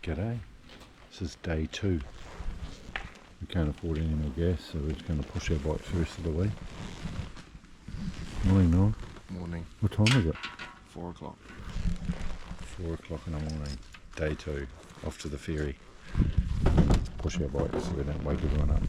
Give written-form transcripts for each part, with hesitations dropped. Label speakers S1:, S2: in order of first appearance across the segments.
S1: G'day, this is day 2. We can't afford any more gas, so we're just going to push our bike first of the way. Morning, Noel.
S2: Morning.
S1: What time is it?
S2: 4 o'clock.
S1: 4 o'clock in the morning, day 2, off to the ferry. Let's push our bikes so we don't wake everyone up.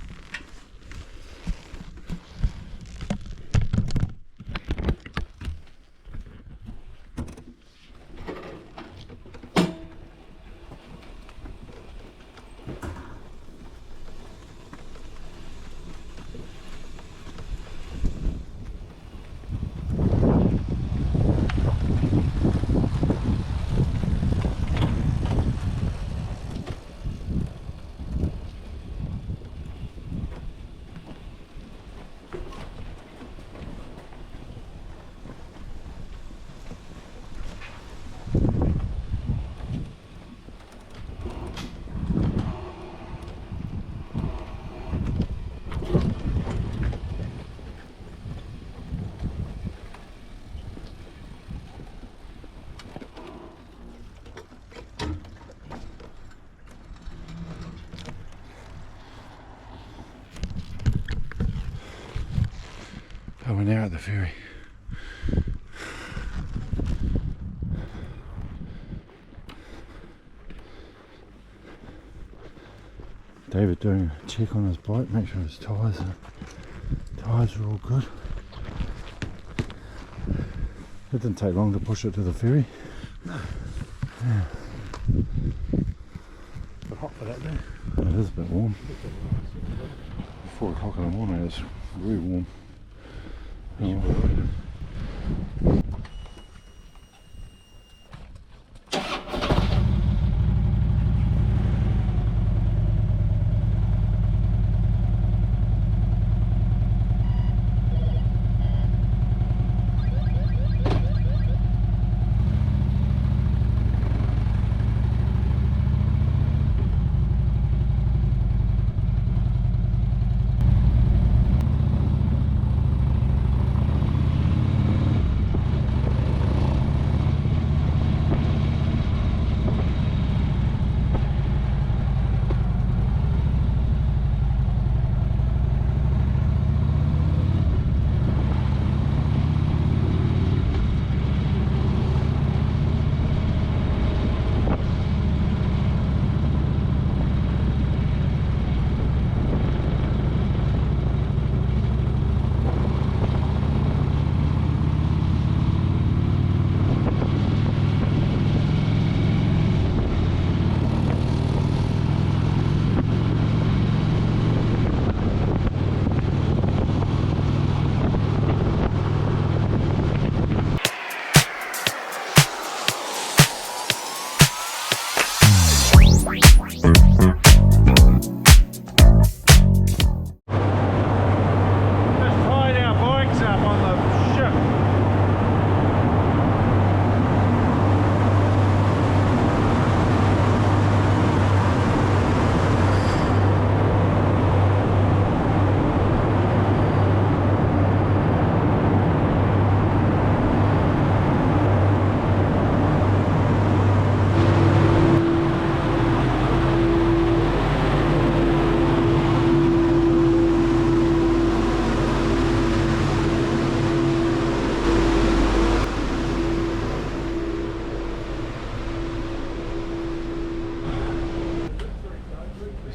S1: Oh, we're now at the ferry. David doing a check on his bike, make sure his tyres are all good. It didn't take long to push it to the ferry.
S2: No.
S1: Yeah.
S2: But hot for that day.
S1: It is a bit warm. 4 o'clock in the morning, it's really warm.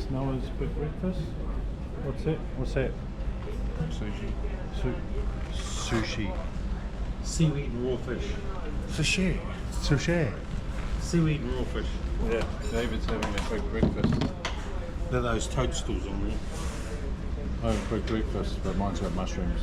S1: Noah's big breakfast. What's that? What's that?
S2: Sushi.
S1: Sushi.
S3: Seaweed and raw fish.
S1: Sushi. Sushi.
S3: Seaweed and raw fish.
S1: Yeah, David's having a big breakfast.
S3: They're those toadstools on there.
S1: Oh, quick breakfast, but mine's got mushrooms.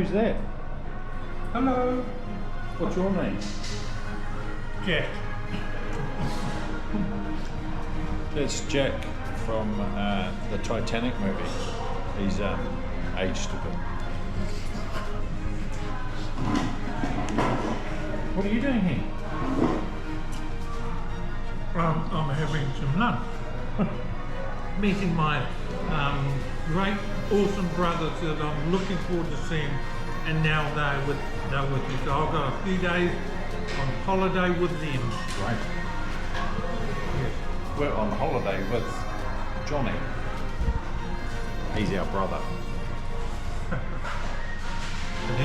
S1: Who's that?
S3: Hello.
S1: What's your name?
S3: Jack.
S1: That's Jack from the Titanic movie. He's aged a bit. What are you doing here?
S3: I'm having some lunch. Meeting my great, awesome brothers that I'm looking forward to seeing, and now they're with me. So I've got a few days on holiday with them.
S1: Right. We're on holiday with Johnny. He's our brother.
S3: And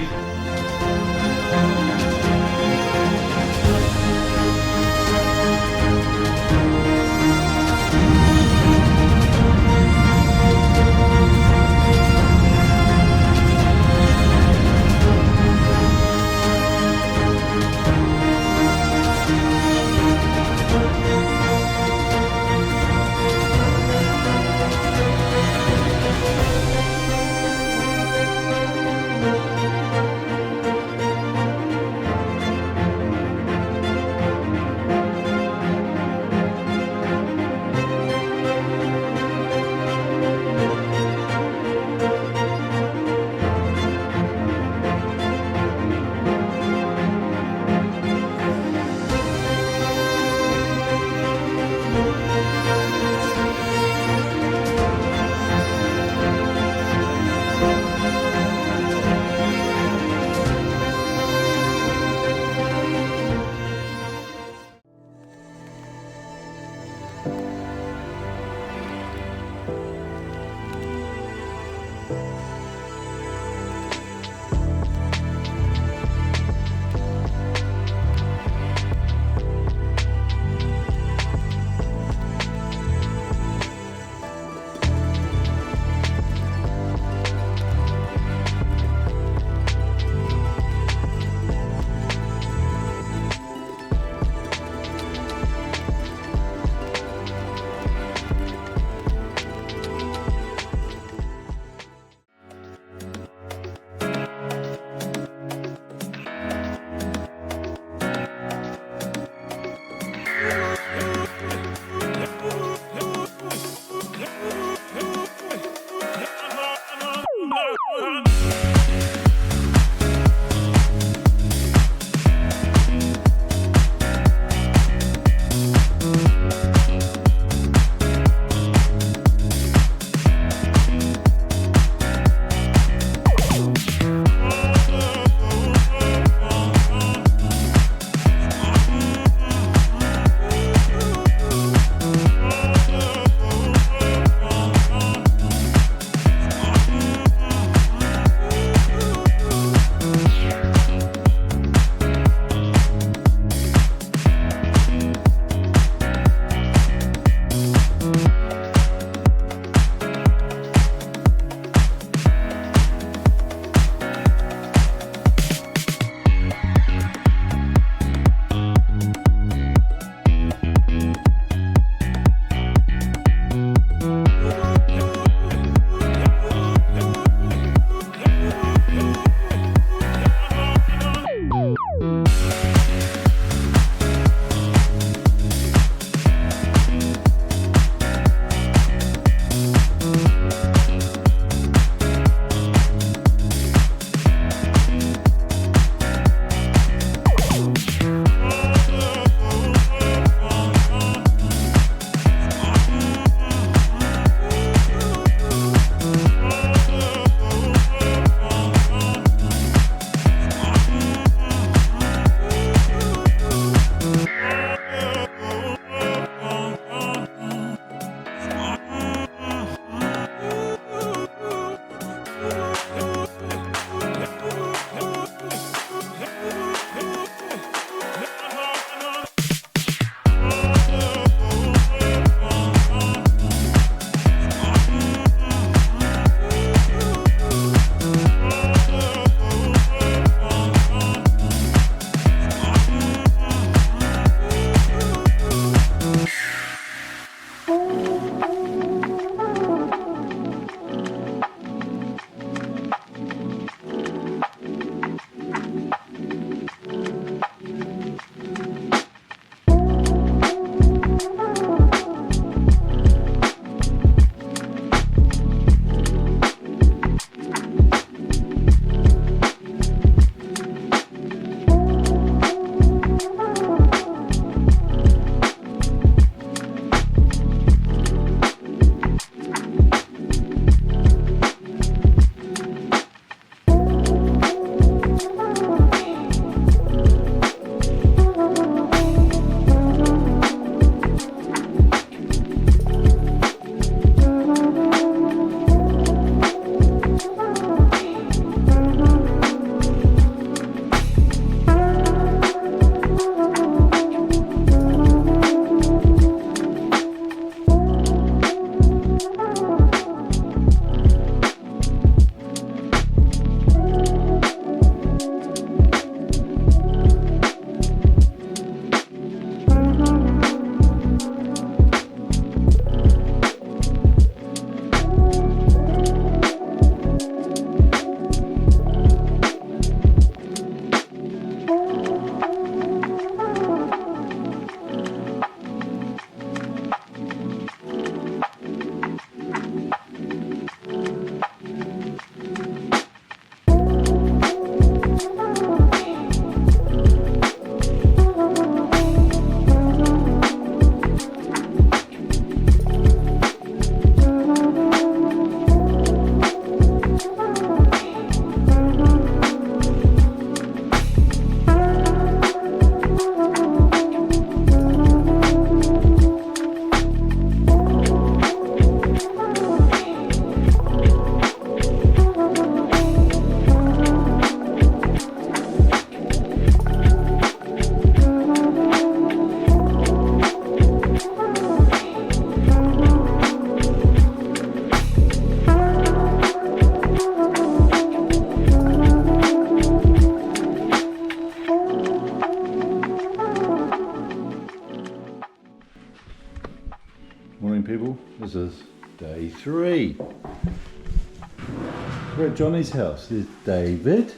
S1: we're at Johnny's house. There's David.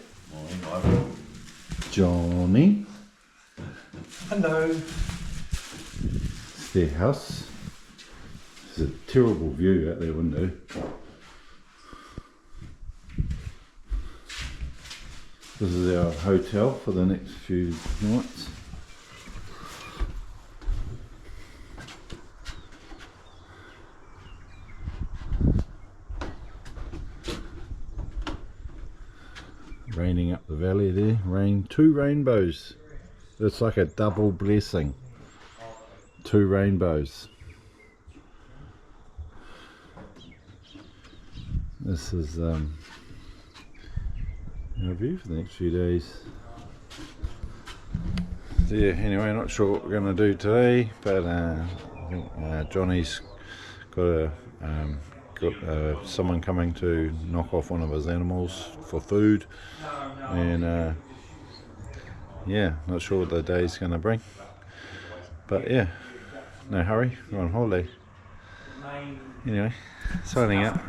S2: Morning,
S1: Johnny.
S2: hello.
S1: It's their house. There's a terrible view out their window. This is our hotel for the next few nights. Raining up the valley there. Two rainbows. It's like a double blessing. Two rainbows. This is our view for the next few days. So yeah, anyway, not sure what we're going to do today, but I think Johnny's got someone coming to knock off one of his animals for food, and yeah, not sure what the day's going to bring, but yeah, no hurry, we're on holiday. Anyway, signing out.